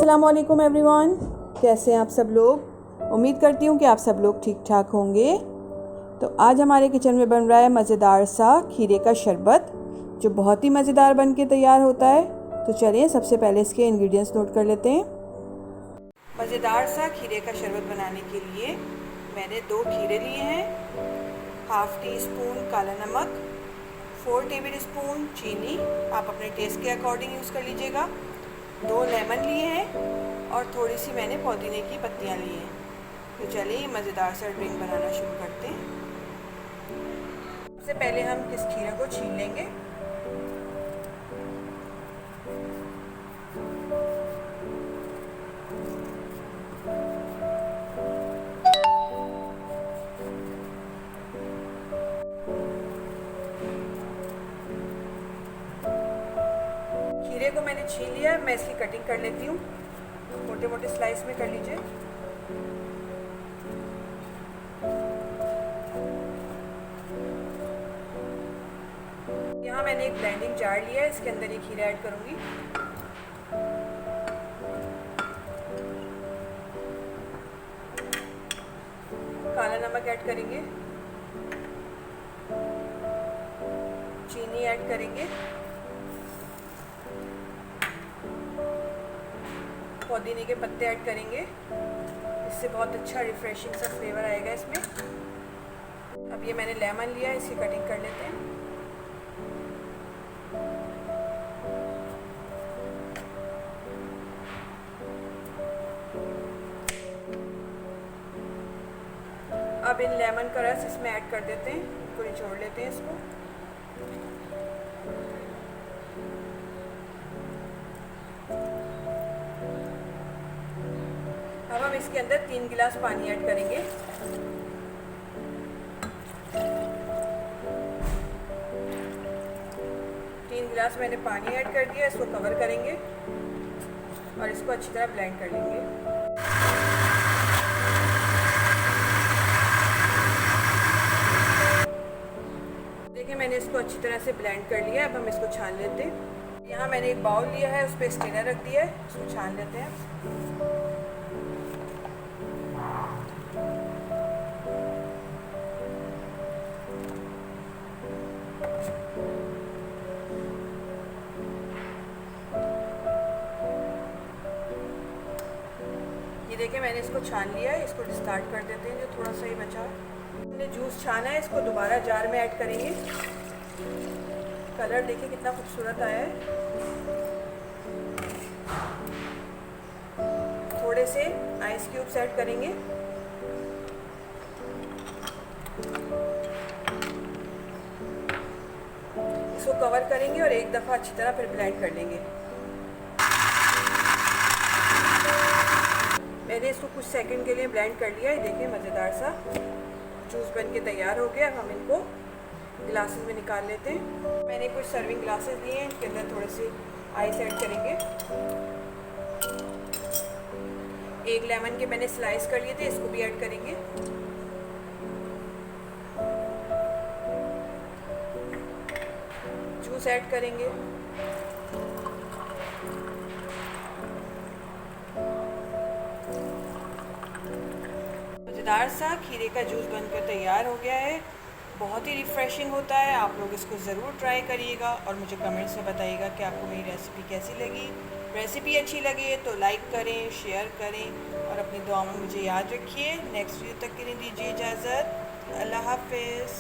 अस्सलाम वालेकुम एवरीवन, कैसे हैं आप सब लोग। उम्मीद करती हूँ कि आप सब लोग ठीक ठाक होंगे। तो आज हमारे किचन में बन रहा है मज़ेदार सा खीरे का शरबत, जो बहुत ही मज़ेदार बन के तैयार होता है। तो चलिए सबसे पहले इसके इंग्रेडिएंट्स नोट कर लेते हैं। मज़ेदार सा खीरे का शरबत बनाने के लिए मैंने 2 खीरे लिए हैं, हाफ़ टी स्पून काला नमक, 4 टेबल स्पून चीनी, आप अपने टेस्ट के अकॉर्डिंग यूज़ कर लीजिएगा, 2 लेमन लिए हैं और थोड़ी सी मैंने पुदीने की पत्तियां ली हैं। तो चलिए मज़ेदार सा ड्रिंक बनाना शुरू करते हैं। सबसे पहले हम इस खीरे को छील लेंगे। खीरे को मैंने छील लिया, मैं इसकी कटिंग कर लेती हूँ। मोटे मोटे स्लाइस में कर लीजिए। यहाँ मैंने एक ब्लेंडिंग जार लिया है, इसके अंदर ये खीरा ऐड करूँगी। काला नमक ऐड करेंगे, चीनी ऐड करेंगे, पुदीने के पत्ते ऐड करेंगे। इससे बहुत अच्छा रिफ्रेशिंग सा फ्लेवर आएगा इसमें। अब ये मैंने लेमन लिया है, इसकी कटिंग कर लेते हैं। अब इन लेमन का रस इसमें ऐड कर देते हैं, इसको निचोड़ लेते हैं इसको। अब हम इसके अंदर 3 गिलास पानी ऐड करेंगे। तीन गिलास मैंने पानी ऐड कर दिया, इसको कवर करेंगे और इसको अच्छी तरह ब्लेंड कर लेंगे। देखिए मैंने इसको अच्छी तरह से ब्लेंड कर लिया। अब हम इसको छान लेते हैं। यहाँ मैंने एक बाउल लिया है, उस पर स्ट्रेनर रख दिया है, इसको छान लेते हैं। ये देखिए मैंने इसको छान लिया है, इसको डिस्कार्ड कर देते हैं जो थोड़ा सा ही बचा है। हमने जूस छाना है, इसको दोबारा जार में ऐड करेंगे। कलर देखिए कितना खूबसूरत आया है। थोड़े से आइस क्यूब्स ऐड करेंगे। इसको कवर करेंगे और एक दफ़ा अच्छी तरह फिर ब्लेंड कर लेंगे। मैंने इसको कुछ सेकंड के लिए ब्लेंड कर लिया है। देखिए मज़ेदार सा जूस बन के तैयार हो गया। अब हम इनको गिलासेस में निकाल लेते हैं। मैंने कुछ सर्विंग ग्लासेस लिए हैं, इसके अंदर थोड़े से आइस ऐड करेंगे। 1 लेमन के मैंने स्लाइस कर लिए थे, इसको भी ऐड करेंगे। जूस ऐड करेंगे। मज़ेदार सा खीरे का जूस बनकर तैयार हो गया है। बहुत ही रिफ़्रेशिंग होता है। आप लोग इसको ज़रूर ट्राई करिएगा और मुझे कमेंट्स में बताइएगा कि आपको मेरी रेसिपी कैसी लगी। रेसिपी अच्छी लगे तो लाइक करें, शेयर करें और अपनी दुआओं में मुझे याद रखिए। नेक्स्ट वीडियो तक के लिए दीजिए इजाज़त। अल्लाह हाफ़िज़।